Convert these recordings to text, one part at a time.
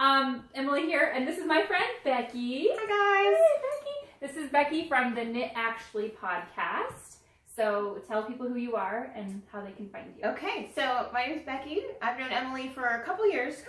Emily here, and this is my friend Becky. Hi guys. Hey, Becky. This is Becky from the Knit Actually podcast. So tell people who you are and how they can find you. Okay, so my name is Becky. I've known Emily for a couple years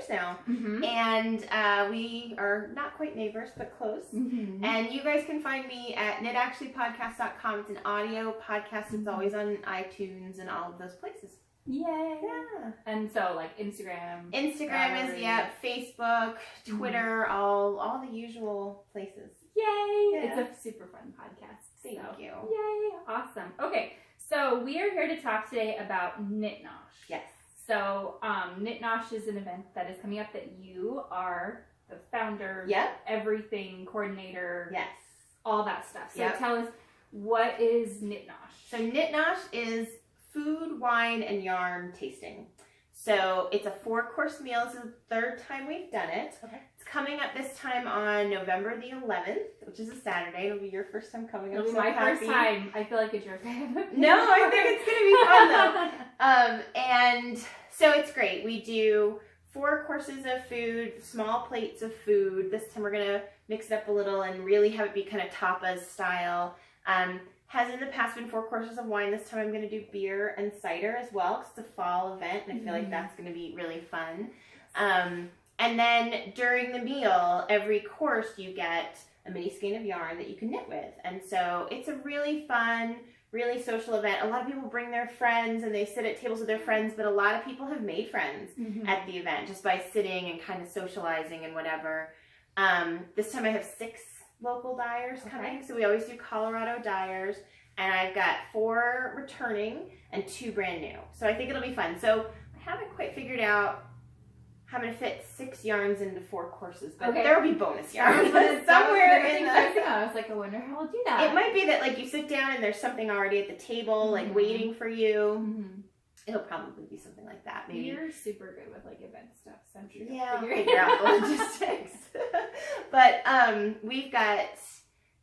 now. And we are not quite neighbors, but close. And you guys can find me at knitactuallypodcast.com. It's an audio podcast. It's always on iTunes and all of those places. Yay! Yeah. And so, like Instagram. Instagram is, Facebook, Twitter, all the usual places. Yay! Yeah. It's a super fun podcast. Thank you. Yay! Awesome. Okay, so we are here to talk today about Knit Knosh. Yes. So, Knit Knosh is an event that is coming up that you are the founder, everything coordinator, all that stuff. So tell us, what is Knit Knosh? So Knit Knosh is food, wine, and yarn tasting. So it's a 4-course meal. This is the third time we've done it. Okay. It's coming up this time on November the 11th, which is a Saturday. It'll be your first time coming. It'll be my first time. I feel like a jerk. No, I think it's going to be fun though. And so it's great. We do 4 courses of food, small plates of food. This time we're going to mix it up a little and really have it be kind of tapas style. Has in the past been 4 courses of wine. This time I'm going to do beer and cider as well, because it's a fall event, and I feel like that's going to be really fun. And then during the meal, every course you get a mini skein of yarn that you can knit with. And so it's a really fun, really social event. A lot of people bring their friends and they sit at tables with their friends, but a lot of people have made friends at the event just by sitting and kind of socializing and whatever. This time I have 6 local dyers coming. So we always do Colorado dyers, and I've got 4 returning and 2 brand new. So I think it'll be fun. So I haven't quite figured out how I'm going to fit 6 yarns into 4 courses, but there will be bonus yarns somewhere in the... I was like, I wonder how I'll do that. It might be that like you sit down and there's something already at the table, like waiting for you. It'll probably be something like that. Maybe. You're super good with like event stuff, so I'm sure I'll figure out the logistics. But we've got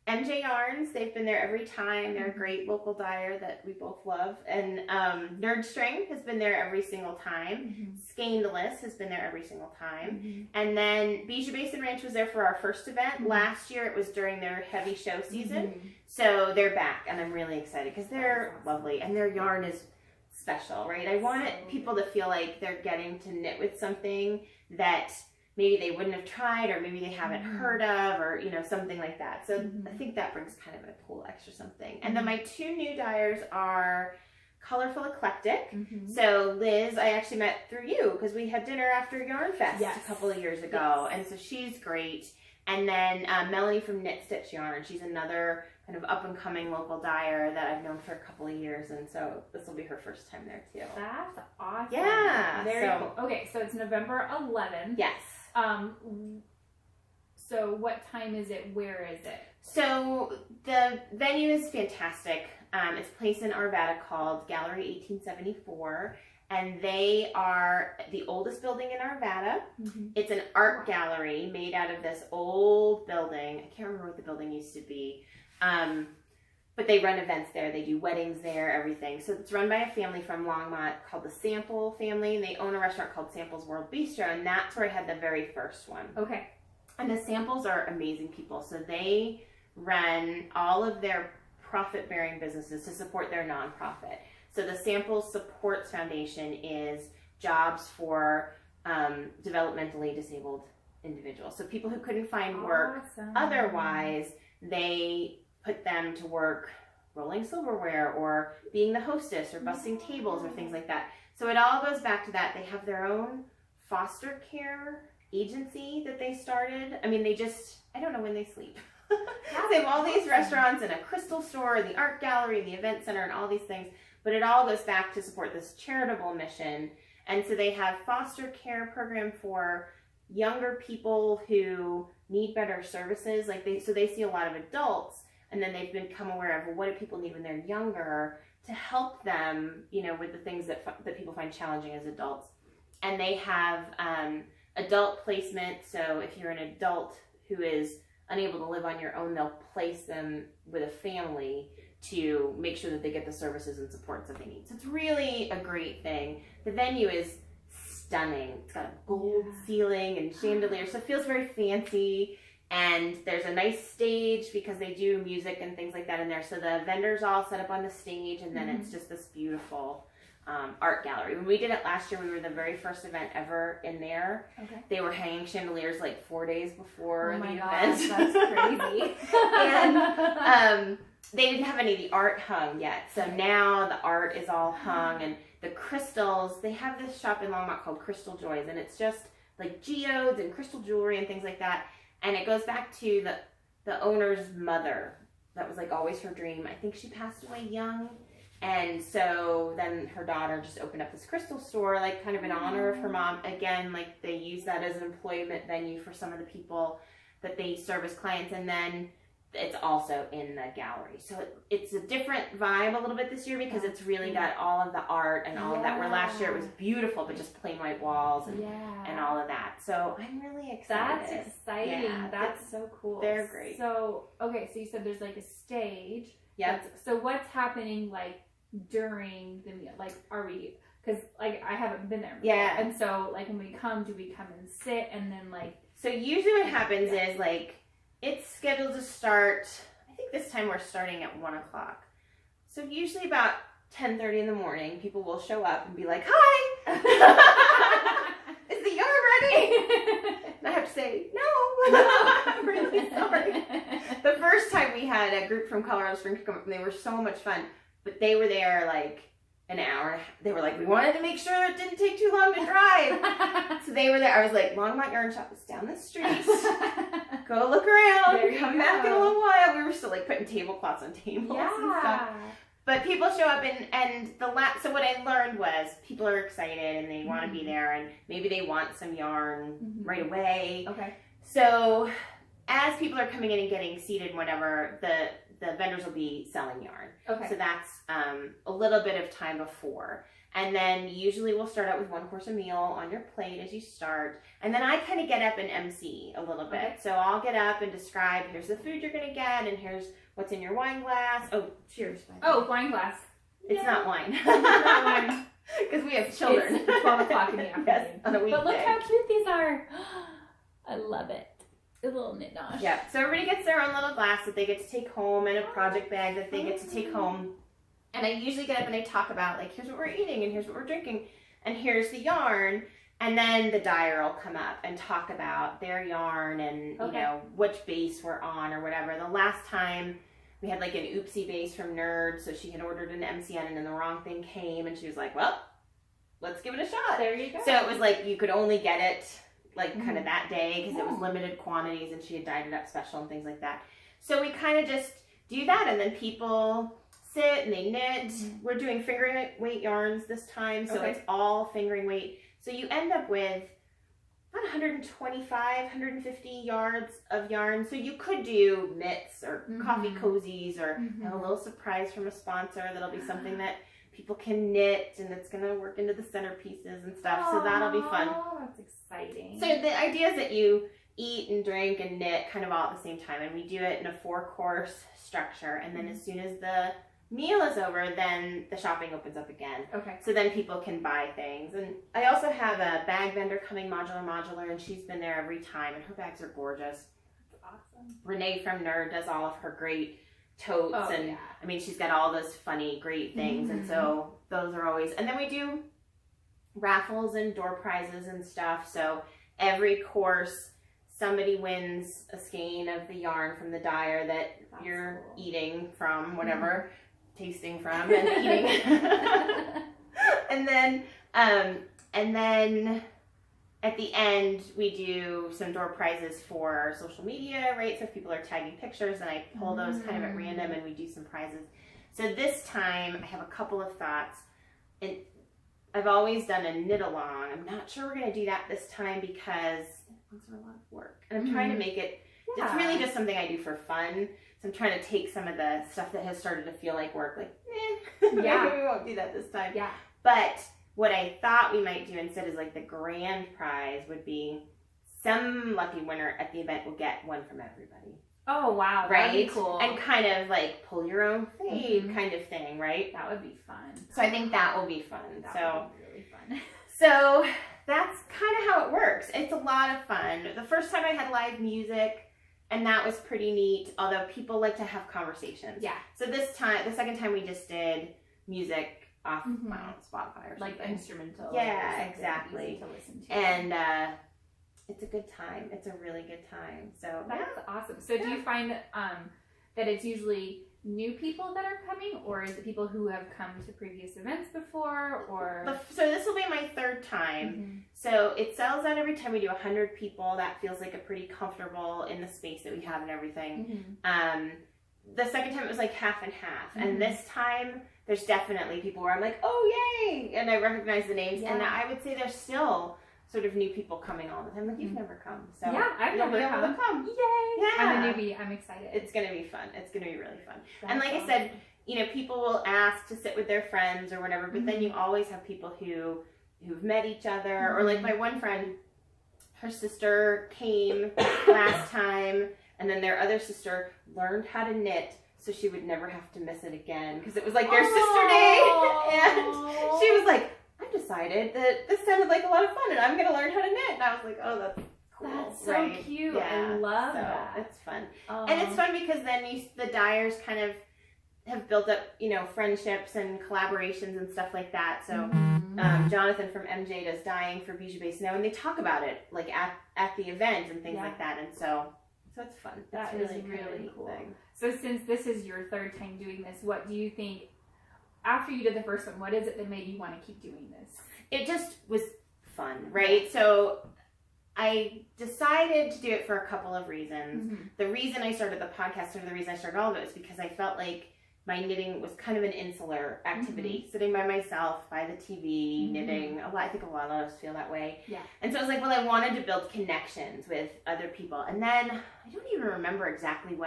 MJ Yarns. They've been there every time. They're a great local dyer that we both love. And Knerd String has been there every single time. Skeindalous has been there every single time. And then Bijou Basin Ranch was there for our first event. Last year it was during their heavy show season. So they're back, and I'm really excited because they're lovely, and their yarn is special, right? I want people to feel like they're getting to knit with something that maybe they wouldn't have tried, or maybe they haven't heard of, or something like that. So I think that brings kind of a cool extra something. And then my 2 new dyers are Colorful Eclectic. So Liz, I actually met through you because we had dinner after Yarn Fest a couple of years ago, and so she's great. And then Melanie from Knit Stitch Yarn. She's another kind of up-and-coming local dyer that I've known for a couple of years, and so this will be her first time there too. That's awesome. Yeah. Very cool. Okay, so it's November 11th. Yes. So what time is it? Where is it? So the venue is fantastic. It's a place in Arvada called Gallery 1874. And they are the oldest building in Arvada. It's an art gallery made out of this old building. I can't remember what the building used to be. But they run events there. They do weddings there, everything. So it's run by a family from Longmont called the Sample family. They own a restaurant called Sample's World Bistro, and that's where I had the very first one. Okay. And the Samples are amazing people. So they run all of their profit-bearing businesses to support their nonprofit. So the Samples Supports Foundation is jobs for developmentally disabled individuals. So people who couldn't find work otherwise, they put them to work rolling silverware or being the hostess or bussing tables or things like that. So it all goes back to that. They have their own foster care agency that they started. I mean, I don't know when they sleep. They have all these restaurants and a crystal store and the art gallery and the event center and all these things. But it all goes back to support this charitable mission. And so they have foster care program for younger people who need better services. So they see a lot of adults, and then they've become aware of, well, what do people need when they're younger to help them, with the things that people find challenging as adults. And they have adult placement. So if you're an adult who is unable to live on your own, they'll place them with a family to make sure that they get the services and supports that they need. So it's really a great thing. The venue is stunning. It's got a gold ceiling and chandelier, so it feels very fancy. And there's a nice stage because they do music and things like that in there. So the vendors all set up on the stage, and then it's just this beautiful art gallery. When we did it last year, we were the very first event ever in there. Okay. They were hanging chandeliers like 4 days before the event. Gosh, that's crazy. And they didn't have any of the art hung yet. So now the art is all hung, and the crystals, they have this shop in Longmont called Crystal Joys, and it's just like geodes and crystal jewelry and things like that. And it goes back to the owner's mother. That was like always her dream. I think she passed away young. And so then her daughter just opened up this crystal store, like kind of in honor of her mom. Again, like they use that as an employment venue for some of the people that they serve as clients. And then it's also in the gallery. So it's a different vibe a little bit this year because it's really got all of the art and all of that. Where last year it was beautiful, but just plain white walls and all of that. So I'm really excited. That's exciting. Yeah, that's so cool. They're great. So, okay, so you said there's like a stage. Yeah. So what's happening like during the meal? Like, are we, because like I haven't been there before. Yeah. And so like when we come, do we come and sit and then like. So usually what happens is like, it's scheduled to start, I think this time we're starting at 1 o'clock. So usually about 10:30 in the morning, people will show up and be like, hi! Is the yarn ready? And I have to say, no, I'm really sorry. The first time we had a group from Colorado Springs come up, and they were so much fun, but they were there like an hour. They were like, we wanted to make sure it didn't take too long to drive. So they were there. I was like, Longmont Yarn Shop is down the street. Go look around. Come back in a little while. We were still like putting tablecloths on tables and stuff. But people show up and so what I learned was people are excited and they want to be there and maybe they want some yarn right away. Okay. So as people are coming in and getting seated, whatever, the vendors will be selling yarn. Okay. So that's a little bit of time before. And then usually we'll start out with 1 course of meal on your plate as you start. And then I kind of get up and MC a little bit. Okay. So I'll get up and describe, here's the food you're going to get, and here's what's in your wine glass. Oh, cheers. Oh, wine glass. It's not wine. It's not wine. Because we have children. It's 12 o'clock in the afternoon. Yes, on a weekday. But look how cute these are. I love it. A little knit Knosh. Yeah, so everybody gets their own little glass that they get to take home and a project bag that they get to take home. And I usually get up and I talk about, like, here's what we're eating and here's what we're drinking and here's the yarn. And then the dyer will come up and talk about their yarn and, you know, which base we're on or whatever. The last time we had, like, an oopsie base from Knerd, so she had ordered an MCN and then the wrong thing came and she was like, well, let's give it a shot. There you go. So it was like you could only get it like kind of that day because it was limited quantities and she had dyed it up special and things like that. So we kind of just do that and then people sit and they knit. We're doing fingering weight yarns this time, so it's all fingering weight. So you end up with about 125, 150 yards of yarn. So you could do mitts or coffee cozies or have a little surprise from a sponsor. That'll be something that people can knit and it's going to work into the centerpieces and stuff. So that'll be fun. Oh, that's exciting. So the idea is that you eat and drink and knit kind of all at the same time. And we do it in a 4-course structure. And then as soon as the meal is over, then the shopping opens up again. Okay. So then people can buy things. And I also have a bag vendor coming, Modular, and she's been there every time. And her bags are gorgeous. That's awesome. Renee from Knerd does all of her great totes and I mean she's got all those funny great things and so those are always, and then we do raffles and door prizes and stuff. So every course somebody wins a skein of the yarn from the dyer that you're eating from, whatever, tasting from and eating. and then at the end, we do some door prizes for social media, right? So if people are tagging pictures, then I pull those kind of at random and we do some prizes. So this time, I have a couple of thoughts. And I've always done a knit along. I'm not sure we're going to do that this time because it's a lot of work. And I'm trying to make it, it's really just something I do for fun. So I'm trying to take some of the stuff that has started to feel like work, like, maybe we won't do that this time. Yeah. But what I thought we might do instead is like the grand prize would be some lucky winner at the event will get one from everybody. Oh, wow. Right? That'd be cool. And kind of like pull your own fave kind of thing, right? That would be fun. So I think that will be fun. That would be really fun. So that's kind of how it works. It's a lot of fun. The first time I had live music, and that was pretty neat, although people like to have conversations. Yeah. So this time, the second time we just did music off I don't know, Spotify or something. Like instrumental. Yeah, exactly. To listen to. And it's a good time. It's a really good time. So that's awesome. So do you find that it's usually new people that are coming, or is it people who have come to previous events before, or? So this will be my third time. So it sells out every time we do 100 people. That feels like a pretty comfortable in the space that we have and everything. The second time it was like half and half. And this time there's definitely people where I'm like, oh, yay! And I recognize the names. And I would say there's still sort of new people coming all the time. Like, you've never come. So yeah, I've never come. Yay! Yeah. I'm a newbie. I'm excited. It's going to be fun. It's going to be really fun. That's and like I said, you know, people will ask to sit with their friends or whatever, but then you always have people who've met each other. Or like my one friend, her sister came last time, and then their other sister learned how to knit so she would never have to miss it again, because it was like their sister day. And she was like, I've decided that this sounded like a lot of fun and I'm going to learn how to knit. And I was like, oh, that's cool. That's so cute. Yeah. I love that. It's fun. And it's fun because then the Dyers kind of have built up, you know, friendships and collaborations and stuff like that. So Jonathan from MJ does dyeing for Bijou Basin now, and they talk about it like at the event and things like that. And so it's fun. That's really cool. Thing. So since this is your third time doing this, what do you think, after you did the first one, what is it that made you want to keep doing this? It just was fun, right? So I decided to do it for a couple of reasons. The reason I started the podcast, or the reason I started all of it, was because I felt like my knitting was kind of an insular activity, sitting by myself, by the TV, knitting. I think a lot of us feel that way. Yeah. And so I was like, well, I wanted to build connections with other people. And then I don't even remember exactly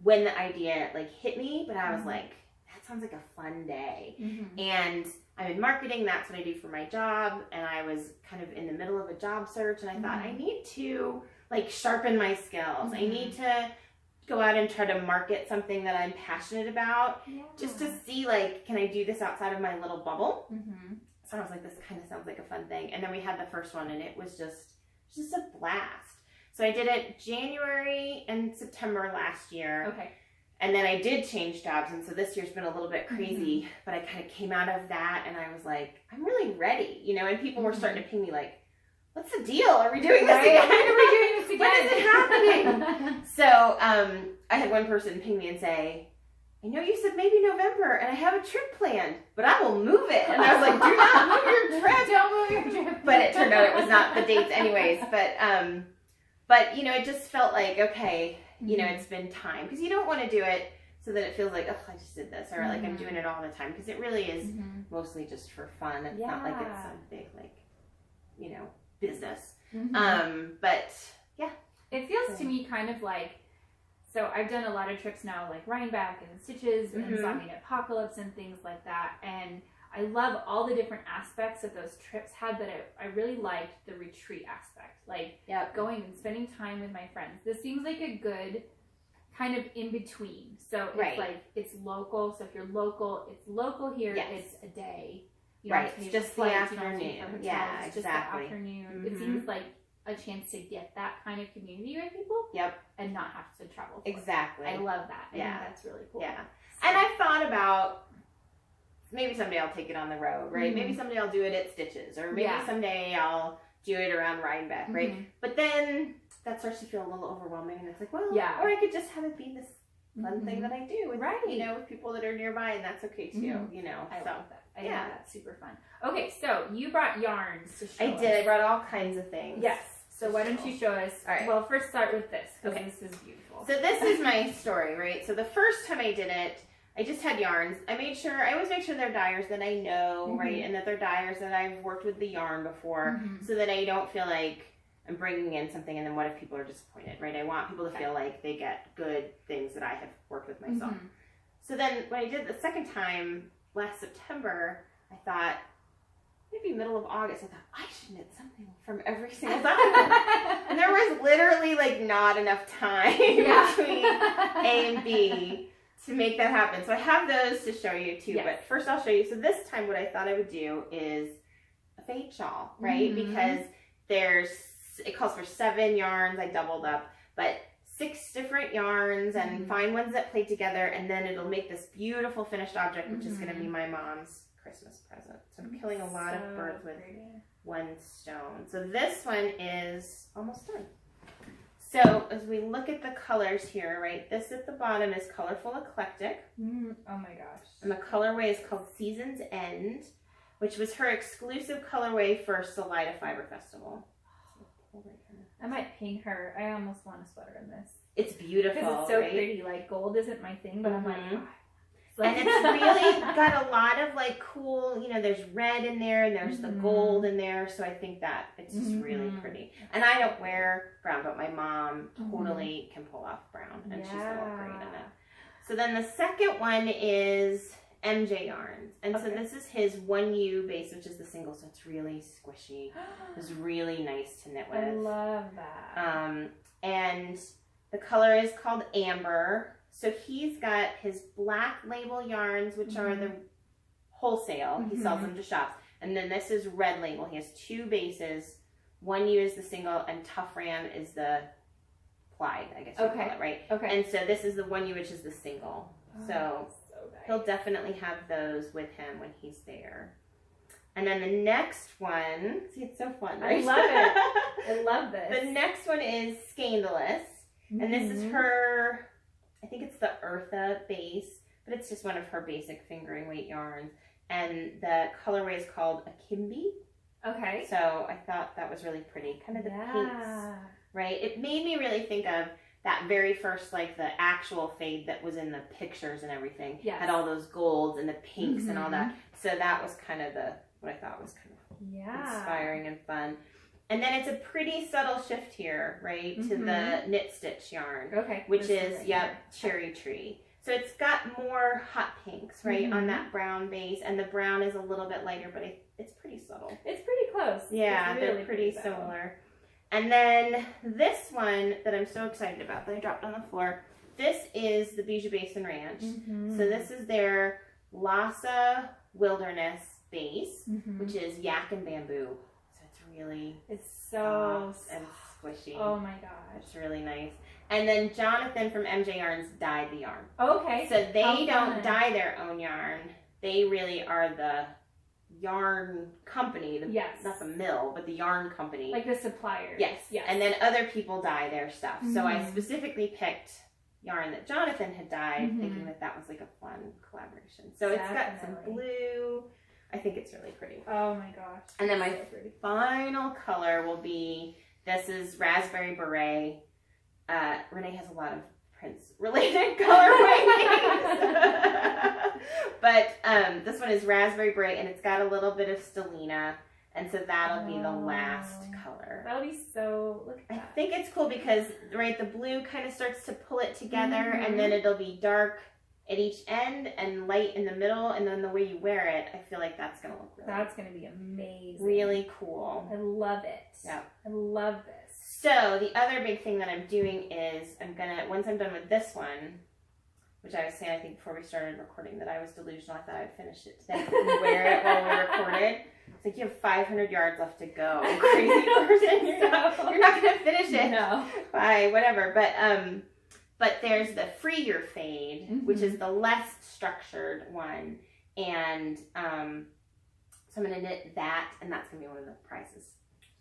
when the idea like hit me, but I was like, that sounds like a fun day. And I'm in marketing, that's what I do for my job, and I was kind of in the middle of a job search, and I thought, I need to like sharpen my skills. I need to go out and try to market something that I'm passionate about, just to see, like, can I do this outside of my little bubble? So I was like, this kind of sounds like a fun thing. And then we had the first one, and it was just a blast. So I did it January and September last year. Okay. And then I did change jobs, and so this year's been a little bit crazy, but I kind of came out of that, and I was like, I'm really ready, you know, and people were starting to ping me like, what's the deal? Are we doing this again? When are we doing this again? When is it happening? So I had one person ping me and say, I know you said maybe November, and I have a trip planned, but I will move it. And I was like, do not move your trip. Don't move your trip. But it turned out it was not the dates anyways. But you know, it just felt like, okay, you know, it's been time, because you don't want to do it so that it feels like, oh, I just did this, or like I'm doing it all the time, because it really is mostly just for fun. It's not like it's some big, like, you know, business. But yeah, it feels to me kind of like, so I've done a lot of trips now, like Rhinebeck and Stitches and Zombie Apocalypse and things like that, and I love all the different aspects that those trips had, but I really liked the retreat aspect, like going and spending time with my friends. This seems like a good kind of in between. So it's like, it's local. So if you're local, it's local here. It's a day. You know, it's just the afternoon. Yeah, exactly. Just the afternoon. It seems like a chance to get that kind of community with people. And not have to travel. Exactly. I love that. I think that's really cool. Yeah. So. And I've thought about, maybe someday I'll take it on the road, right? Maybe someday I'll do it at Stitches, or maybe someday I'll do it around Rhinebeck, right? But then that starts to feel a little overwhelming, and it's like, well, or I could just have it be this fun thing that I do with, you know, with people that are nearby, and that's okay too, you know. I love that. I think that's super fun. Okay, so you brought yarns to show us. I did. I brought all kinds of things. Yes. So why don't you show us? All right. Well, first start with this, because this is beautiful. So this is my story, right? So the first time I did it, I just had yarns. I always make sure they're dyers that I know, right? And that they're dyers that I've worked with the yarn before, so that I don't feel like I'm bringing in something and then what if people are disappointed, right? I want people to feel like they get good things that I have worked with myself. So then when I did the second time last September, I thought, maybe middle of August, I thought, I should knit something from every single document. And there was literally like not enough time between A and B to make that happen. So I have those to show you too, but first I'll show you. So this time what I thought I would do is a fade shawl, right? Because it calls for 7 yarns. I doubled up, but 6 different yarns, and find ones that play together, and then it'll make this beautiful finished object, which is going to be my mom's Christmas present. So I'm killing a lot of birds with one stone. So this one is almost done. So as we look at the colors here, right, this at the bottom is Colorful Eclectic. Oh my gosh. And the colorway is called Season's End, which was her exclusive colorway for Salida Fiber Festival. I might ping her. I almost want a sweater in this. It's beautiful. Because it's so pretty. Like, gold isn't my thing, but I'm like, and it's really got a lot of like cool, you know, there's red in there and there's the gold in there. So I think that it's just really pretty. And I don't wear brown, but my mom totally can pull off brown, and she's going to look great in it. So then the second one is MJ Yarns. And so this is his 1U base, which is the single. So it's really squishy. It's really nice to knit with. I love that. And the color is called Amber. So he's got his black label yarns, which are the wholesale. He sells them to shops. And then this is red label. He has 2 bases. 1U is the single, and Tough Ram is the plied, I guess you call it, right? And so this is the 1U, which is the single. So he'll definitely have those with him when he's there. And then the next one, see, it's so fun, right? I love it. I love this. The next one is Skeindalous. And this is her, I think it's the Eartha base, but it's just one of her basic fingering weight yarns. And the colorway is called Akimbo. Okay. So I thought that was really pretty. Kind of the pinks, right? It made me really think of that very first, like the actual fade that was in the pictures and everything. Had all those golds and the pinks and all that. So that was kind of what I thought was kind of inspiring and fun. And then it's a pretty subtle shift here, right, to the knit stitch yarn, which is, Cherry Tree. So it's got more hot pinks, right, on that brown base, and the brown is a little bit lighter, but it's pretty subtle. It's pretty close. Yeah, really they're pretty similar. And then this one that I'm so excited about that I dropped on the floor, this is the Bijou Basin Ranch. So this is their Lhasa Wilderness base, which is yak and bamboo. It's so soft and squishy. Oh my gosh. It's really nice. And then Jonathan from MJ Yarns dyed the yarn. Okay. So they don't dye their own yarn. They really are the yarn company. Not the mill, but the yarn company. Like the supplier. Yes. And then other people dye their stuff. So I specifically picked yarn that Jonathan had dyed, thinking that was like a fun collaboration. So it's got some blue. I think it's really pretty. Oh my gosh. And then my final color will be, this is Raspberry Beret. Renee has a lot of Prince-related colorways. But this one is Raspberry Beret, and it's got a little bit of Stellina. And so that'll be the last color. That'll be so, look at that. I think it's cool because, right, the blue kind of starts to pull it together, and then it'll be dark at each end and light in the middle, and then the way you wear it, I feel like that's going to look really That's going to be amazing. Really cool. I love it. Yeah. I love this. So the other big thing that I'm doing is once I'm done with this one, which I was saying, I think before we started recording, that I was delusional. I thought I'd finish it today and wear it while we recorded. It's like, you have 500 yards left to go. Crazy person. You're not going to finish it. No. By whatever. But there's the Free Your Fade, which is the less structured one. And so I'm going to knit that, and that's going to be one of the prizes,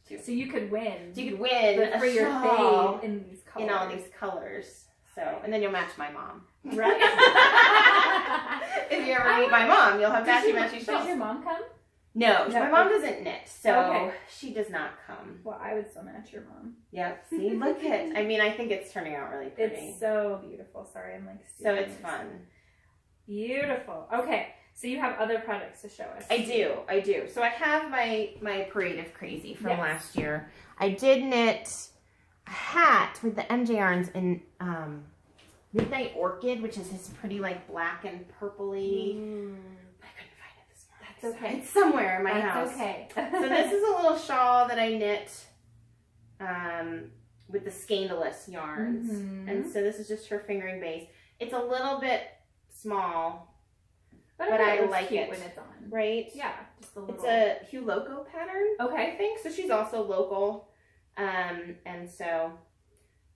too. So you could win. So you could win the Free Your Fade in these colors. In all these colors. So, and then you'll match my mom. Right? If you ever meet my mom, you'll have matchy shawls. Does your mom come? No, my mom doesn't knit, so she does not come. Well, I would still match your mom. Yep. See, look at. I mean, I think it's turning out really pretty. It's so beautiful. Sorry, I'm like. So it's fun. Beautiful. Okay, so you have other products to show us. I do. So I have my Parade of Crazy from last year. I did knit a hat with the MJ yarns in Midnight Orchid, which is this pretty like black and purpley. Okay. It's somewhere in my house. Okay. So this is a little shawl that I knit with the Skeindalous yarns. And so this is just her fingering base. It's a little bit small, but I like it when it's on. Right? Yeah. Just a little. It's a Hugh Loco pattern. Okay. I think so. She's also local, and so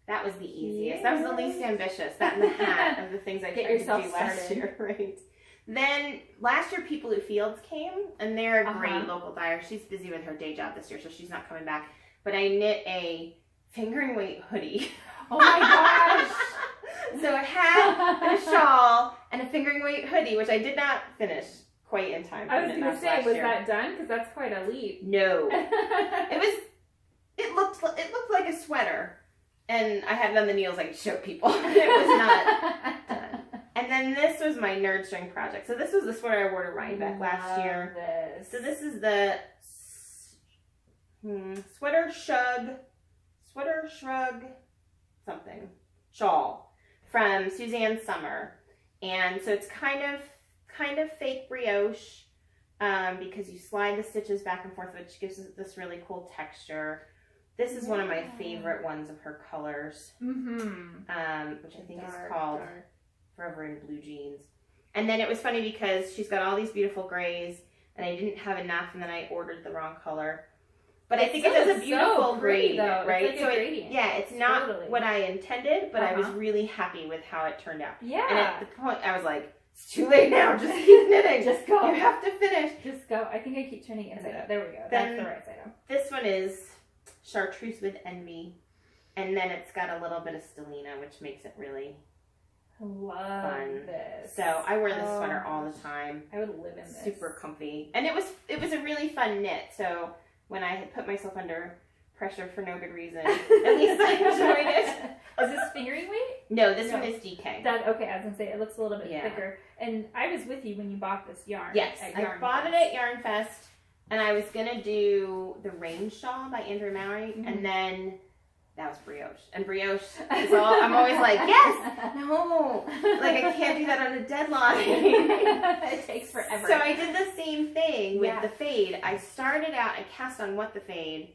that was the easiest. That was the least ambitious. That and the hat of the things I tried to do last year. Right. Then last year, People Who Fields came, and they're a great local dyer. She's busy with her day job this year, so she's not coming back. But I knit a fingering weight hoodie. Oh my gosh! So a hat, and a shawl, and a fingering weight hoodie, which I did not finish quite in time. I was going to say, was that done? Because that's quite a leap. No, it looked like a sweater, and I had it on the needles. I could show people. It was not done. And then this was my Knerd string project. So this was the sweater I wore to Rhinebeck last year. So this is the Sweater Shrug something shawl from Suzanne Summer, and so it's kind of fake brioche because you slide the stitches back and forth, which gives it this really cool texture. This is one of my favorite ones of her colors, which I think is called Forever in Blue Jeans. And then it was funny because she's got all these beautiful grays, and I didn't have enough, and then I ordered the wrong color. But I think it does a beautiful gradient, right? It's like a gradient. It's not what I intended, but I was really happy with how it turned out. Yeah. And at the point, I was like, it's too late now. Just keep knitting. Just go. You have to finish. Just go. I think I keep turning inside out. There we go. That's the right side out. This one is Chartreuse with Envy. And then it's got a little bit of stellina, which makes it really fun. This. So I wear this sweater all the time. I would live in this. Super comfy. And it was a really fun knit. So when I had put myself under pressure for no good reason, at least I enjoyed it. Is this fingering weight? No, this one is DK. Okay, I was going to say, it looks a little bit thicker. And I was with you when you bought this yarn. Yes, I bought it at Yarn Fest, and I was going to do the Rain Shawl by Andrew Mowry, and then that was brioche. And brioche is all, I'm always like, yes, no, like I can't do that on a deadline. It takes forever. So I did the same thing with the fade. I started out, I cast on What the Fade,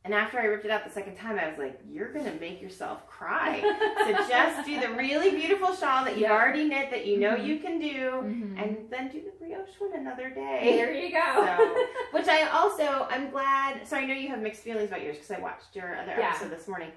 and after I ripped it out the second time, I was like, you're going to make yourself cry. So just do the really beautiful shawl that you already knit, that you know you can do, and then do the brioche one another day. There you go. So, which I'm glad, so I know you have mixed feelings about yours, because I watched your other episode this morning.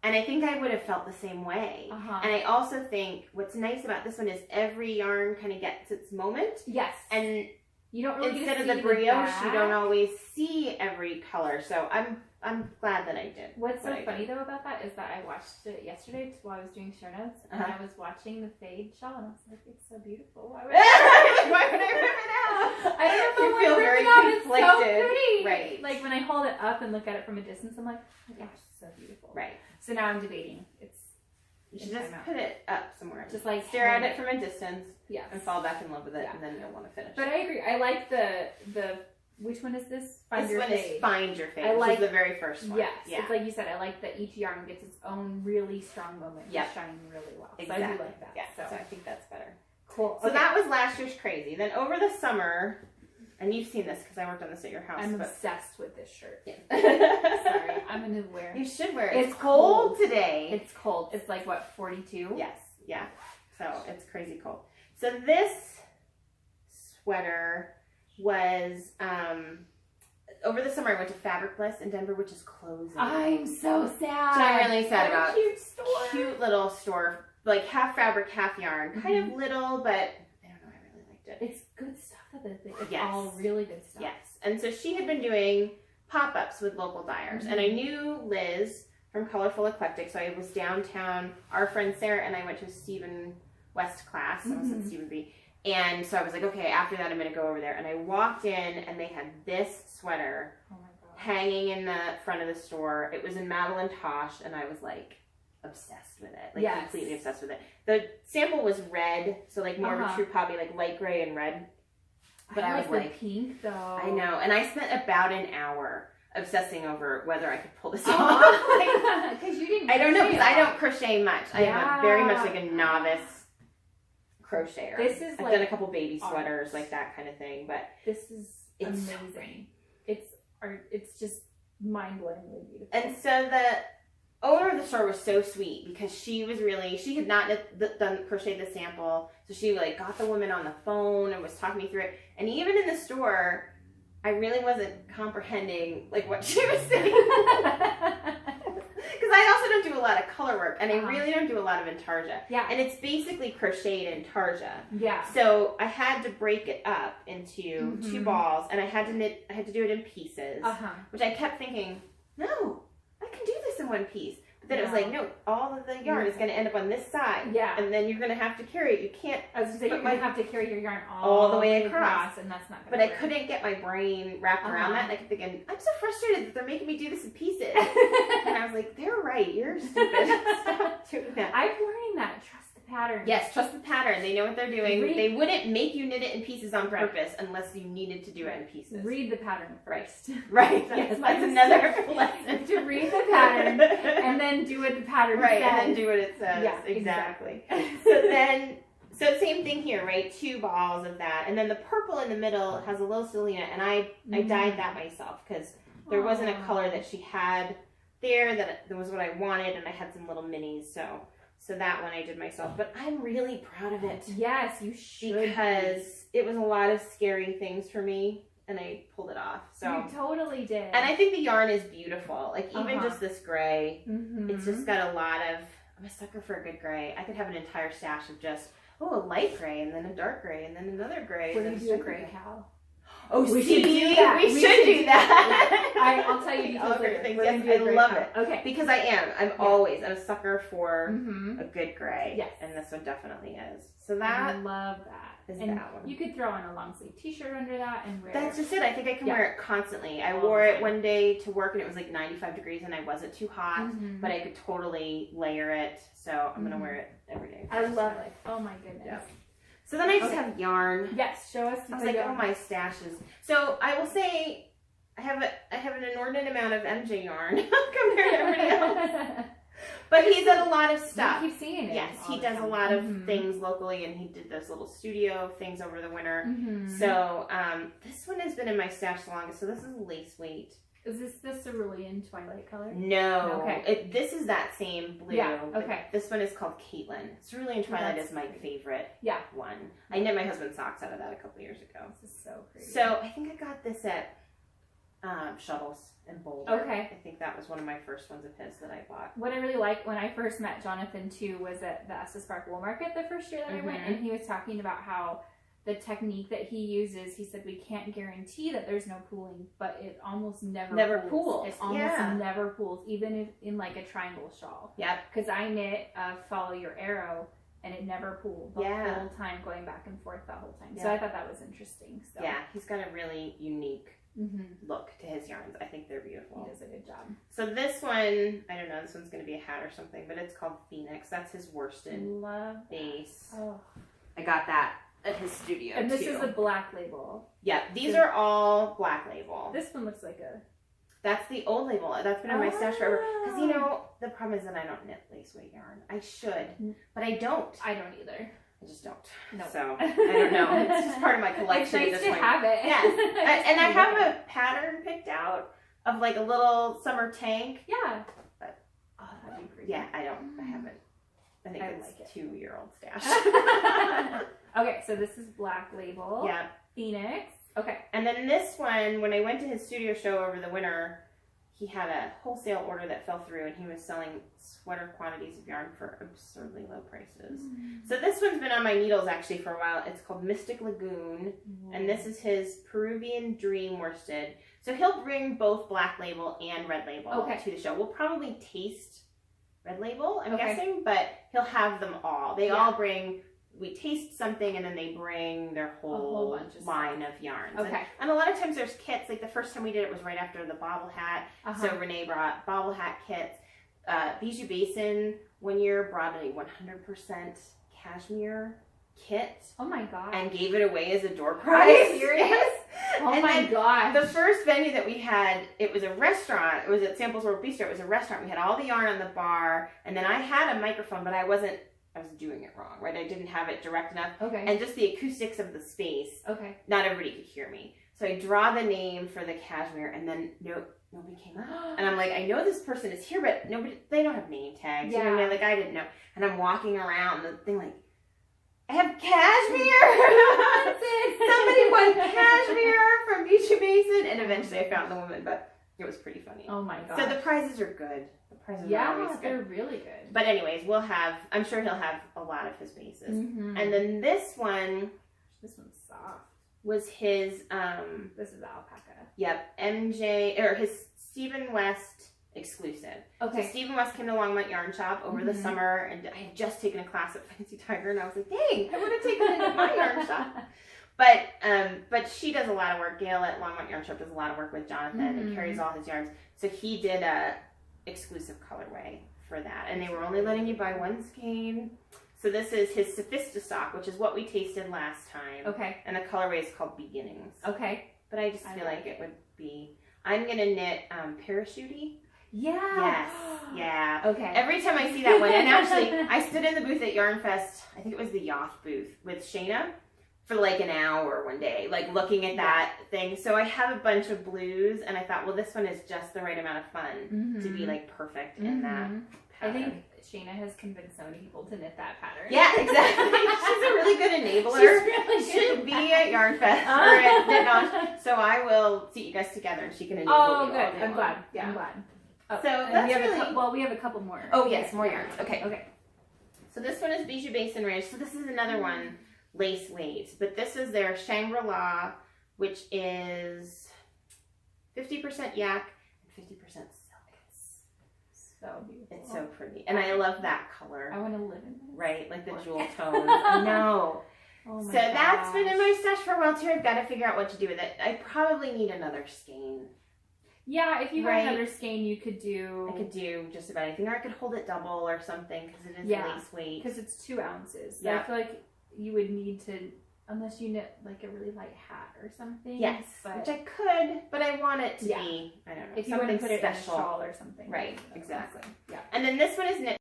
And I think I would have felt the same way. And I also think what's nice about this one is every yarn kind of gets its moment. Yes. And you don't really instead of the brioche, you don't always see every color. So I'm glad that I did. What's so funny though about that is that I watched it yesterday while I was doing show notes, and I was watching the fade shawl, and I was like, it's so beautiful. Why would I rip it out? I don't know if I feel very conflicted. It's so pretty. Right. Like when I hold it up and look at it from a distance, I'm like, oh my gosh, it's so beautiful. Right. So now I'm debating. You should just put it up somewhere. Just like stare at it from a distance. Yes. And fall back in love with it, and then you'll want to finish. But I agree. I like the which one is this? Find Your Fade. Is Find Your Fade. I like the very first one. Yes. Yeah. It's like you said. I like that each yarn gets its own really strong moment. Yeah. Shining really well. Exactly. So I do like that. Yeah. So I think that's better. Cool. So that was last year's crazy. Then over the summer, and you've seen this because I worked on this at your house. I'm obsessed with this shirt. Yeah. Sorry, I'm gonna wear it. You should wear it. It's cold today. It's cold. It's like what, 42? Yes. Yeah. So it's crazy cold. So this sweater was over the summer I went to Fabric Bliss in Denver, which is closing. I'm so sad. Which I'm really sad about. Cute store. Cute little store, like half fabric, half yarn. Kind of little, but I don't know. I really liked it. It's good stuff. It's all really good stuff. Yes. And so she had been doing pop-ups with local dyers, and I knew Liz from Colorful Eclectic, so I was downtown. Our friend Sarah and I went to a Stephen West class. I was at Stephen B. And so I was like, okay, after that I'm going to go over there. And I walked in, and they had this sweater hanging in the front of the store. It was in Madeline Tosh, and I was like obsessed with it. Like completely obsessed with it. The sample was red, so like more of a true poppy, like light gray and red. But I was like the pink though. I know. And I spent about an hour obsessing over whether I could pull this off. Because you didn't. I don't know, because I don't crochet much. I am very much like a novice crocheter. I've done a couple baby sweaters, like that kind of thing, but this is amazing. It's just mind-blowingly beautiful. And so owner of the store was so sweet because she had not done crocheted the sample, so she like got the woman on the phone and was talking me through it. And even in the store, I really wasn't comprehending like what she was saying. Because I also don't do a lot of color work, and I really don't do a lot of intarsia. Yeah. And it's basically crocheted intarsia. Yeah. So I had to break it up into 2 balls, and I had to do it in pieces. Which I kept thinking, no, I can do this in one piece. But then it was like, no, all of the yarn is going to end up on this side. Yeah. And then you're going to have to carry it. You can't. I was going to say, you're going to have to carry your yarn all the way across, and that's not going to work. But I couldn't get my brain wrapped around that, and I kept thinking, I'm so frustrated that they're making me do this in pieces. And I was like, they're right. You're stupid. Stop doing that. I'm learning that. Trust the pattern. Yes, trust the pattern. They know what they're doing. They wouldn't make you knit it in pieces on purpose unless you needed to do it in pieces. Read the pattern first. Right. Yes, that's another lesson. To read the pattern and then do what the pattern says. And then do what it says. Yeah, exactly. So same thing here, right? 2 balls of that. And then the purple in the middle has a little Selena, and I dyed that myself because there wasn't a color that she had there that was what I wanted, and I had some little minis, so that one I did myself. But I'm really proud of it. Yes, you should. Because it was a lot of scary things for me, and I pulled it off. So you totally did. And I think the yarn is beautiful. Like even just this gray, it's just got a lot of, I'm a sucker for a good gray. I could have an entire stash of just, a light gray, and then a dark gray, and then another gray. We're going to do a gray cow. Oh, we should do that. We should do that. I'll tell you details later. Yes, I love it. Okay. Because I'm a sucker for a good gray. Yes. And this one definitely is. So that. I love that. Is that one. You could throw on a long sleeve t-shirt under that and wear That's just it. I think I can wear it constantly. I wore it one day to work, and it was like 95 degrees, and I wasn't too hot, but I could totally layer it. So I'm going to wear it every day. I love it. Oh my goodness. Yeah. So then I just have yarn. Yes, show us. I was like, oh, my stashes. So I will say I have an inordinate amount of MJ yarn compared to everybody else. But he's done a lot of stuff. You keep seeing it. Yes, he does a lot of things locally, and he did those little studio things over the winter. So this one has been in my stash the longest. So this is lace weight. Is this the cerulean twilight color? No. Okay. This is that same blue. Yeah. Okay. This one is called Caitlin. Cerulean twilight is my favorite one. I knit my husband's socks out of that a couple years ago. This is so crazy. So I think I got this at Shuttles in Boulder. Okay. I think that was one of my first ones of his that I bought. What I really liked when I first met Jonathan too was at the Estes Park Wool Market the first year that I went, and he was talking about how the technique that he uses, he said, we can't guarantee that there's no pooling, but it almost never pools. It almost never pools, even if in like a triangle shawl. Yeah. Because I knit Follow Your Arrow, and it never pooled the whole time, going back and forth the whole time. So I thought that was interesting. So. Yeah, he's got a really unique look to his yarns. I think they're beautiful. He does a good job. So this one, I don't know, this one's going to be a hat or something, but it's called Phoenix. That's his worsted base. Oh. I got that at his studio, and this is a black label. Yeah, these are all black label. This one looks like a... That's the old label. That's been in my stash forever. Because, you know, the problem is that I don't knit lace weight yarn. I should, but I don't. I don't either. I just don't. No. So, I don't know. It's just part of my collection. It's nice to have it. Yes. And I have a pattern picked out of like a little summer tank. Yeah. But, that'd be pretty. Yeah, I haven't. I think it's like 2-year-old stash. Okay, so this is black label. Yeah. Phoenix. Okay. And then this one, when I went to his studio show over the winter, he had a wholesale order that fell through, and he was selling sweater quantities of yarn for absurdly low prices. So this one's been on my needles actually for a while. It's called Mystic Lagoon, and this is his Peruvian Dream worsted. So he'll bring both black label and red label to the show. We'll probably taste red label, I'm guessing, but he'll have them all. They all bring... We taste something, and then they bring their whole line of yarns. Okay. And a lot of times there's kits. Like the first time we did it was right after the bobble hat. So Renee brought bobble hat kits. Bijou Basin one year brought a 100% cashmere kit. Oh my god. And gave it away as a door prize. Are you serious? Oh my gosh. The first venue that we had, it was a restaurant. It was at Samples World Bistro. It was a restaurant. We had all the yarn on the bar, and then I had a microphone, but I was doing it wrong, right? I didn't have it direct enough. Okay. And just the acoustics of the space. Okay. Not everybody could hear me. So I draw the name for the cashmere, and then nobody came up. And I'm like, I know this person is here, but they don't have name tags. Yeah. You know what I mean? Like, I didn't know. And I'm walking around the thing like, I have cashmere. Somebody won cashmere from Bijou Basin. And eventually I found the woman, but it was pretty funny. Oh my god. So the prizes are good. The prizes are always good. They're really good. But anyways, I'm sure he'll have a lot of his bases. Mm-hmm. And then this one's soft. Was his, this is alpaca. Yep. his Stephen West exclusive. Okay. So Stephen West came to Longmont Yarn Shop over the summer, and I had just taken a class at Fancy Tiger, and I was like, dang, I would have taken it at my yarn shop. But she does a lot of work. Gail at Longmont Yarn Shop does a lot of work with Jonathan and carries all his yarns. So he did a exclusive colorway for that, and they were only letting you buy one skein. So this is his Sophististock, which is what we tasted last time. Okay. And the colorway is called Beginnings. Okay. But I just feel like it would be... I'm going to knit Parachute-y. Yeah. Yes. Yeah. Okay. Every time I see that one, and actually, I stood in the booth at Yarn Fest, I think it was the Yoth booth, with Shayna for like an hour one day, like looking at that thing. So I have a bunch of blues, and I thought, well, this one is just the right amount of fun to be like perfect in that pattern. I think Shayna has convinced so many people to knit that pattern. Yeah, exactly. She's a really good enabler. She's really good. Should be at Yarn Fest or at Knosh. So I will seat you guys together, and she can enable you. Oh, good. I'm glad. Yeah, I'm glad. Oh, so that's we have a couple more. Oh yes, more yarns. Okay. Okay. So this one is Bijou Basin Ridge. So this is another one, Lace Waves, but this is their Shangri-La, which is 50% yak and 50% silk. So beautiful. It's so pretty. And I love that color. I want to live in it. Right? Like the jewel tones. I know. Oh my gosh. That's been in my stash for a while too. I've got to figure out what to do with it. I probably need another skein. Yeah, if you have another skein, you could do... I could do just about anything. Or I could hold it double or something because it is lace weight. Because it's 2 ounces. So I feel like you would need to... Unless you knit like a really light hat or something. Yes, which I could, but I want it to be, I don't know, if you want to put it in a shawl or something. Right, exactly. Yeah. And then this one is knit.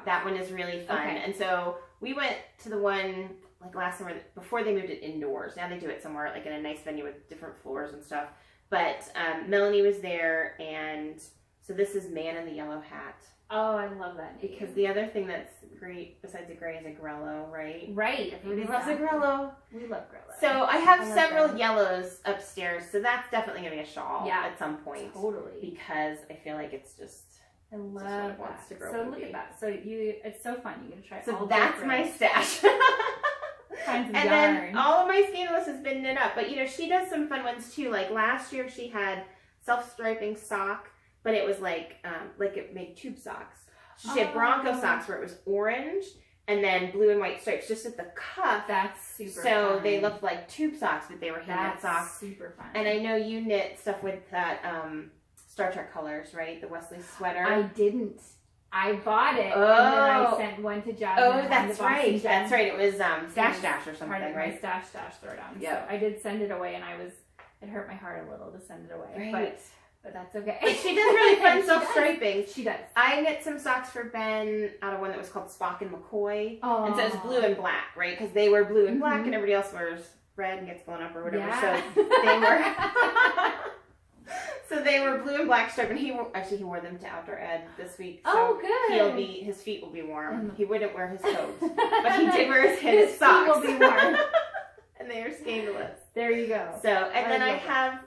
That one is really fun. Okay. And so we went to the one like last summer before they moved it indoors. Now they do it somewhere like in a nice venue with different floors and stuff. But Melanie was there, and so this is Man in the Yellow Hat. Oh, I love that name. Because the other thing that's great besides a gray is a grello, right? Right. Everybody loves a grello. We love grello. So I have several yellows upstairs, so that's definitely going to be a shawl at some point. Totally. Because I feel like it's just... I love that. So look at that. So it's so fun. You get to try all So that's my stash. Kinds of and yarn. Then all of my Skeindalous has been knit up. But you know, she does some fun ones too. Like last year she had self-striping sock. But it was like it made tube socks. She had Bronco socks where it was orange and then blue and white stripes just at the cuff. That's super So fun. they looked like tube socks, but they were hand-knit socks. Super fun. And I know you knit stuff with that Star Trek colors, right? The Wesley sweater. I didn't. I bought it and then I sent one to Jasmine. Oh, that's right. That's right. It was Stash Dash or something, right? Stash Throwdown. Yeah. So I did send it away, and it hurt my heart a little to send it away. Right. But that's okay. But she does really fun self-striping. She does. I knit some socks for Ben out of one that was called Spock and McCoy. Oh. And so it's blue and black, right? Because they were blue and black and everybody else wears red and gets blown up or whatever. Yeah. So they were blue and black striped, and he wore them to outdoor ed this week. So good. His feet will be warm. He wouldn't wear his coat, but he did wear his socks. His feet will be warm. And they are Skeindalous. There you go. So, and then I have,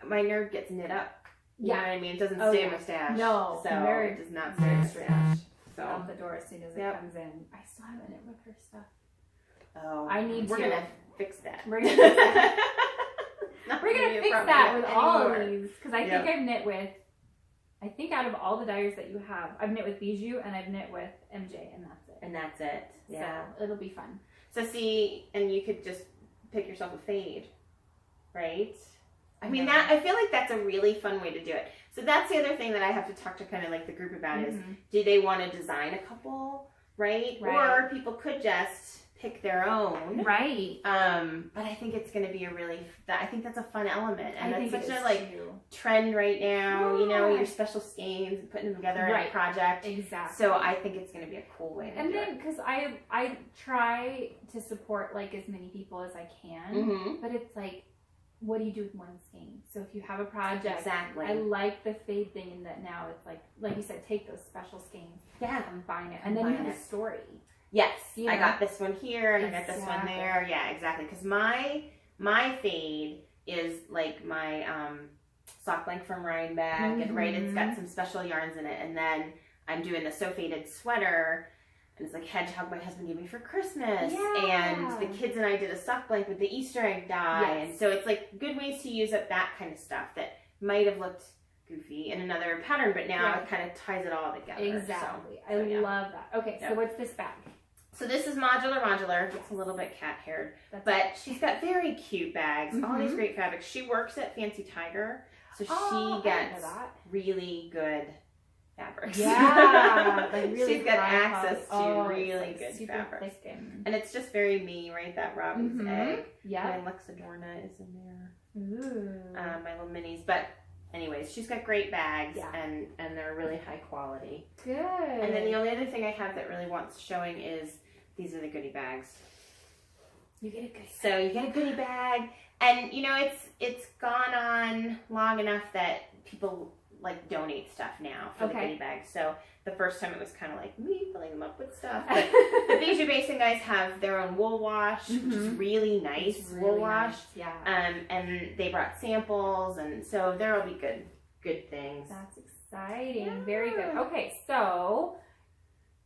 my Knerd gets knit up. You know what I mean? It doesn't stay in my stash. No. So Knerd does not stay in my stash. So out the door as soon as it comes in. I still haven't knit with her stuff. Oh. We're going to fix that. We're going to fix that. We're going to fix that with all of these. Because I think I've knit with, out of all the Dyers that you have, I've knit with Bijou and I've knit with MJ, and that's it. And that's it. Yeah. So it'll be fun. So see, and you could just pick yourself a fade, right? I mean, I feel like that's a really fun way to do it. So that's the other thing that I have to talk to kind of like the group about is, do they want to design a couple, right? Or people could just pick their own. Right. But I think it's going to be I think that's a fun element. And that's such a trend right now, your special skeins and putting them together in a project. Exactly. So I think it's going to be a cool way to do it. And then, because I try to support like as many people as I can, but it's like, what do you do with one skein? So if you have a project, exactly. I like the fade thing in that now it's like you said, take those special skeins, combine it, and then you have a story. Yes, you know? I got this one here, and I got this one there. Yeah, exactly. Because my fade is like my sock blank from Rhinebeck, and right, it's got some special yarns in it, and then I'm doing the So Faded sweater. And it's like hedgehog my husband gave me for Christmas. Yeah. And the kids and I did a sock blank with the Easter egg dye. Yes. And so it's like good ways to use up that kind of stuff that might have looked goofy in another pattern, but now it kind of ties it all together. Exactly. So, I love that. Okay, so what's this bag? So this is Modular. It's a little bit cat-haired. But she's got very cute bags, all these great fabrics. She works at Fancy Tiger, so she gets really good fabrics. Yeah, like really she's got access to really good fabrics. And it's just very me, right? That robin's egg. Yeah. My Luxadorna is in there. Ooh. My little minis. But anyways, she's got great bags and they're really high quality. Good. And then the only other thing I have that really wants showing is these are the goodie bags. You get a goodie bag. So you get a goodie bag, and you know it's gone on long enough that people like donate stuff now for the goodie bags. So the first time it was kind of like me filling them up with stuff. But the Bijou Basin guys have their own wool wash, which is really nice wool wash. Yeah. And they brought samples, and so there will be good things. That's exciting. Yeah. Very good. Okay, so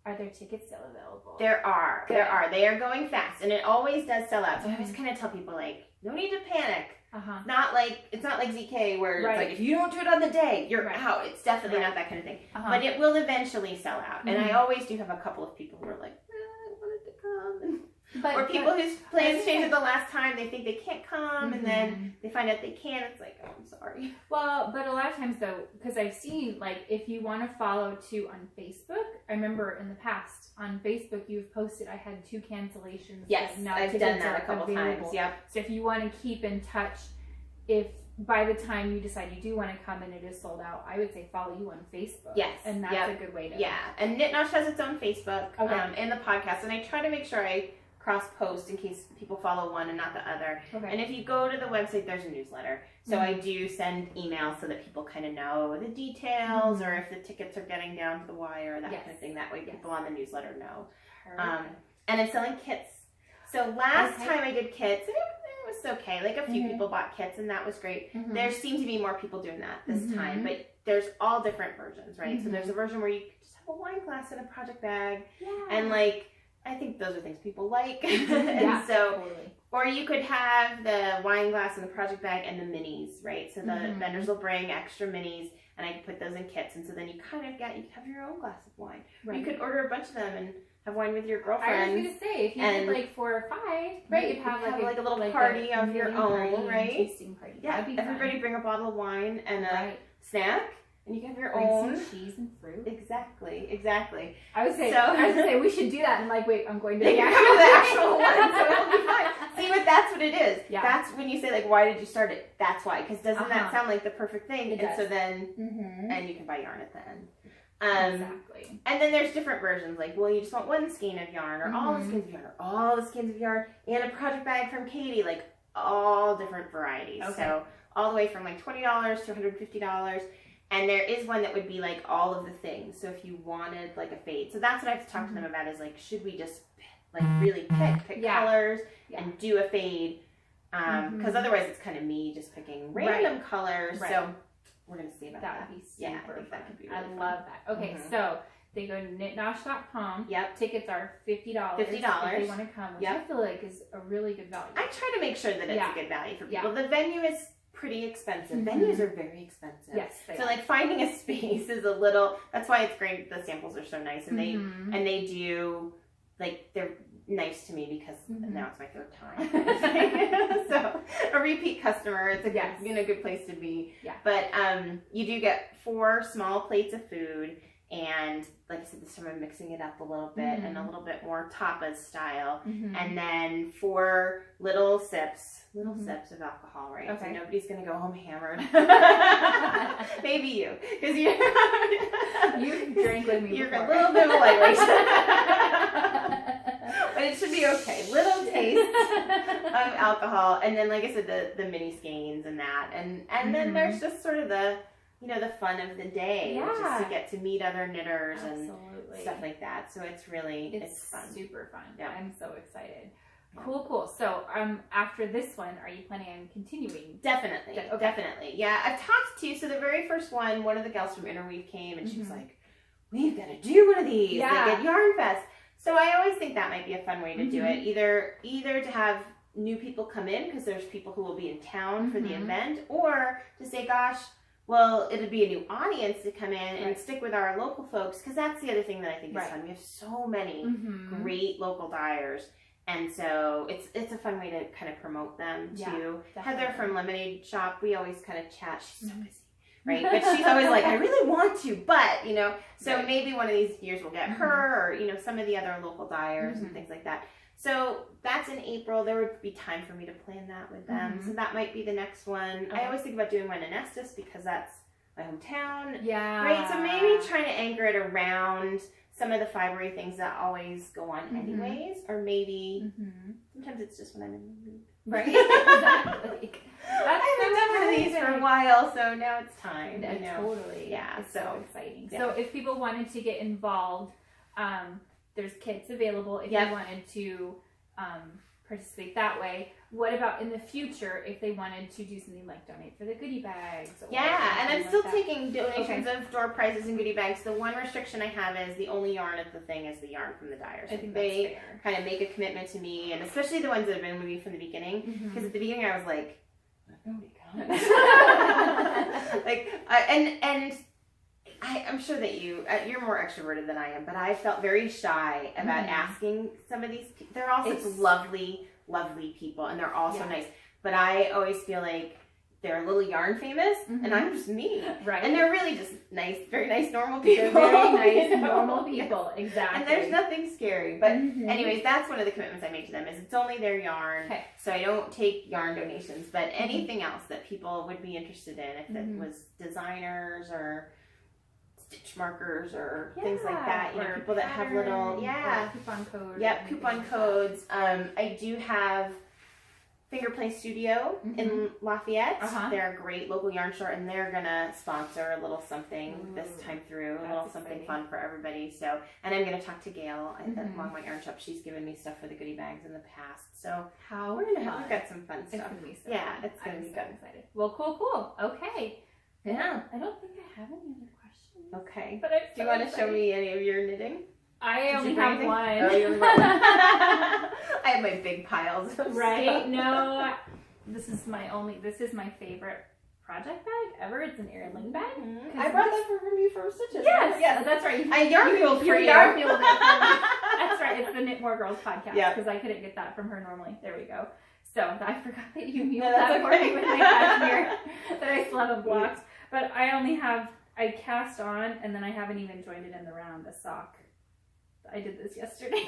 are there tickets still available? There are. Good. There are. They are going fast, and it always does sell out. So I always kind of tell people like, no need to panic. It's not like ZK where it's like if you don't do it on the day, you're out. It's definitely not that kind of thing. But it will eventually sell out. And I always do have a couple of people who are like, I wanted to come. Or people whose plans changed at the last time, they think they can't come, and then they find out they can. It's like, oh, I'm sorry. Well, but a lot of times though, because I've seen like if you want to follow too on Facebook, I remember in the past on Facebook you've posted I had 2 cancellations. Yes, I've done that a couple times. Yep. So if you want to keep in touch, if by the time you decide you do want to come and it is sold out, I would say follow you on Facebook. Yes. And that's a good way to. Yeah. And Knosh has its own Facebook and the podcast, and I try to make sure I cross-post in case people follow one and not the other. Okay. And if you go to the website, there's a newsletter. So I do send emails so that people kind of know the details or if the tickets are getting down to the wire, that kind of thing. That way people on the newsletter know. And I'm selling kits. So last time I did kits, it was okay. Like a few people bought kits and that was great. There seem to be more people doing that this time. But there's all different versions, right? So there's a version where you just have a wine glass in a project bag. Yeah. And like, I think those are things people like. And so, or you could have the wine glass in the project bag and the minis, right? So the vendors will bring extra minis and I can put those in kits. And so then you kind of you have your own glass of wine. Right. You could order a bunch of them and have wine with your girlfriend. I was going to say, if you did like 4 or 5, right? You'd have like a little party of your own, right? Tasting party. Yeah, everybody bring a bottle of wine and a snack. And you can have your own cheese and fruit. Exactly. I would say we should do that. And like, wait, I'm going to the actual one, so it'll be fine. See, but that's what it is. Yeah. That's when you say like, why did you start it? That's why. Because doesn't that sound like the perfect thing? It does. So then, and you can buy yarn at the end. Exactly. And then there's different versions. Like, well, you just want 1 skein of yarn, or all the skeins of yarn, or all the skeins of yarn, and a project bag from Katie. Like all different varieties. Okay. So all the way from like $20 to $150. And there is one that would be like all of the things. So if you wanted like a fade. So that's what I have to talk to them about is like, should we just like really pick colors and do a fade? Because otherwise it's kind of me just picking random colors. Right. So we're going to see about that. That would be super fun. That could be really fun. Love that. Okay, so they go to knitnosh.com. Yep. Tickets are $50. $50. If they want to come, which I feel like is a really good value. I try to make sure that it's a good value for people. The venue is pretty expensive. Venues are very expensive. Yes. So like finding a space is a little, that's why it's great. The samples are so nice and they do like, they're nice to me because now it's my 3rd time. So a repeat customer, it's a good place to be. Yeah. But you do get 4 small plates of food. And like I said, this time I'm mixing it up a little bit and a little bit more tapas style. And then 4 little sips of alcohol, right? Okay. So nobody's going to go home hammered. Maybe you. Because you drank with me You're before. a little bit of a lightweight. But it should be okay. Little taste of alcohol, and then, like I said, the mini skeins and that, and then there's just sort of the, you know, the fun of the day, which is to get to meet other knitters and stuff like that. So it's really it's fun, super fun. Yeah, I'm so excited. Yeah. Cool. So after this one, are you planning on continuing? Definitely. Yeah, I've talked to, so the very first one of the gals from Interweave came, and she was like, we've got to do one of these at Yarn Fest. So I always think that might be a fun way to do it. Either to have new people come in because there's people who will be in town for the event, or to say, gosh, well, it'd be a new audience to come in and stick with our local folks, because that's the other thing that I think is fun. We have so many great local dyers, and so it's a fun way to kind of promote them too. Definitely. Heather from Lemonade Shop, we always kind of chat. She's so busy. Right, but she's always like, I really want to, but, you know, so maybe one of these years we'll get her, or, you know, some of the other local dyers and things like that. So that's in April. There would be time for me to plan that with them. So that might be the next one. I always think about doing one in Estes because that's my hometown. Yeah. Right, so maybe trying to anchor it around some of the fibery things that always go on anyways, or maybe sometimes it's just when I'm in the mood. Right, exactly. I haven't done one of these for a while, so now it's time. You know? Totally. Yeah, it's so exciting. Yeah. So if people wanted to get involved, there's kits available if they wanted to participate that way. What about in the future if they wanted to do something like donate for the goodie bags? Yeah, and I'm still taking donations of door prizes and goodie bags. The one restriction I have is the only yarn at the thing is the yarn from the Dyers. I think they kind of make a commitment to me, and especially the ones that have been with me from the beginning. Because at the beginning I was like, nobody comes. I'm sure that you're more extroverted than I am, but I felt very shy about asking some of these. They're all such lovely people, and they're all so nice. But I always feel like they're a little yarn famous, and I'm just me. Right. And they're really just nice, very nice, normal people. They're very nice, normal people. Exactly. And there's nothing scary. But anyways, that's one of the commitments I made to them, is it's only their yarn. Okay. So I don't take yarn donations, but anything else that people would be interested in, if it was designers or stitch markers or things like that, you know, people that have little coupon codes. Yep, coupon codes. I do have Finger Play Studio in Lafayette. They're a great local yarn store, and they're gonna sponsor a little something this time through, a little something fun for everybody. So, and I'm gonna talk to Gail at Long White Yarn Shop. She's given me stuff for the goodie bags in the past. So we've got some fun stuff. It's gonna be good. Excited. Well, cool. Okay. Yeah. I don't think I have any other questions. Okay. But do you want to show me any of your knitting? I only have one. Oh, you have one. I have my big piles of stuff. No, this is my favorite project bag ever. It's an heirloom bag. I brought that from you from Stitches. Yes, that's right. I yarn fueled for you. That's right. It's the Knit More Girls podcast because I couldn't get that from her normally. There we go. So I forgot that you muled that for me with my cashmere that I still haven't blocked. But I cast on, and then I haven't even joined it in the round, a sock. I did this yesterday.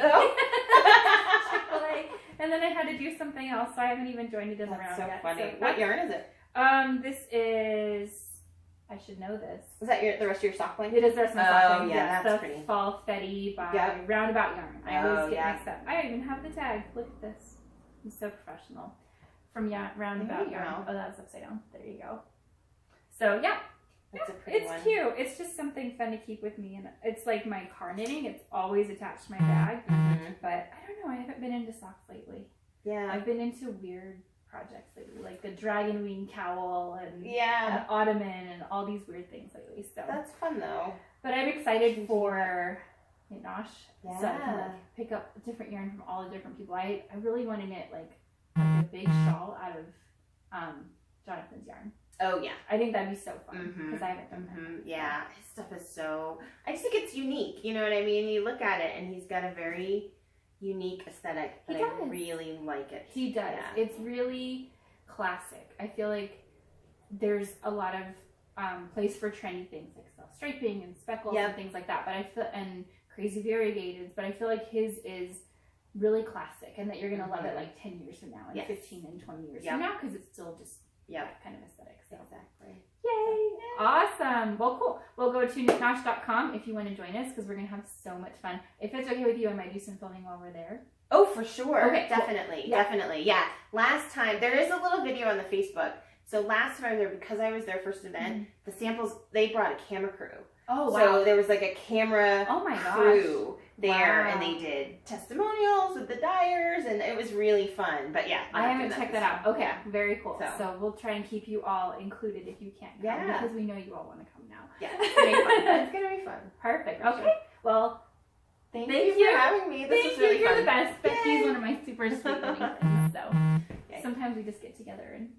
And then I had to do something else, so I haven't even joined it in the round yet. Funny. So what yarn is it? This is, I should know this. Is that the rest of your sock blanket? It is the rest of my sock blanket. Yeah, that's pretty. Fall Fetty by Roundabout Yarn. I always get mixed up. I even have the tag. Look at this. I'm so professional. From Roundabout Yarn. Oh, that was upside down. There you go. So, that's a pretty one. It's cute. It's just something fun to keep with me, and it's like my car knitting. It's always attached to my bag, but I don't know. I haven't been into socks lately. Yeah, I've been into weird projects lately, like the dragon wing cowl and an ottoman and all these weird things lately. So that's fun though. But I'm excited for Knosh, so I can pick up different yarn from all the different people. I really want to knit like a big shawl out of Jonathan's yarn. Oh yeah, I think that'd be so fun because I haven't done that. Yeah, his stuff is so. I just think it's unique. You know what I mean? You look at it, and he's got a very unique aesthetic, but I really like it. He does. Yeah. It's really classic. I feel like there's a lot of place for trendy things like self-striping and speckles and things like that. But I feel and crazy variegateds. But I feel like his is really classic, and that you're gonna love it like 10 years from now, and 15 and 20 years from now, because it's still just. That kind of aesthetic. So. Exactly. Yay! Awesome. Well, cool. We'll go to knitnosh.com if you want to join us because we're going to have so much fun. If it's okay with you, I might do some filming while we're there. Oh, for sure. Okay, definitely, cool. definitely. Yeah. Last time, there is a little video on the Facebook. So last time I was there, because I was their first event, the samples, they brought a camera crew. Oh, wow. So there was like a camera crew there, and they did testimonials with the Dyers, and it was really fun. But yeah, I haven't checked that out. Okay, very cool. So we'll try and keep you all included if you can't come, because we know you all want to come now. Yeah, it's gonna be fun. It's gonna be fun. Perfect. Okay. Well, thank you for having me. This was really fun. You're the best. Becky's one of my super sweet living friends. So sometimes we just get together and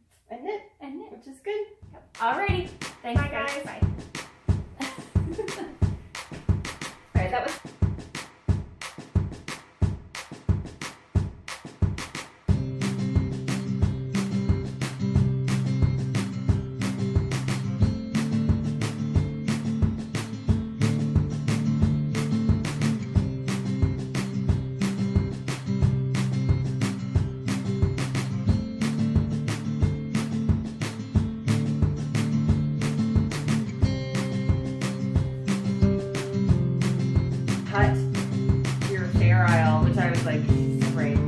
knit, which is good. Yep. Alrighty. Thanks, bye, guys. Bye. All right, that was.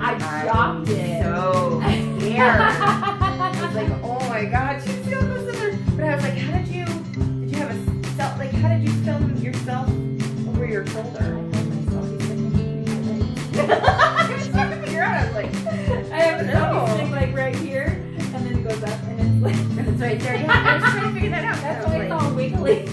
I dropped it. So scared. I was like, oh my god, she's feeling this in there. But I was like, how did you have a self, like, how did you film yourself over your shoulder? I held myself between my legs. I was trying to figure out, I was like, I have a selfie stick like right here, and then it goes up, and it's like, it's right there. Yeah, I was trying to figure that out. That's why it's all wiggly.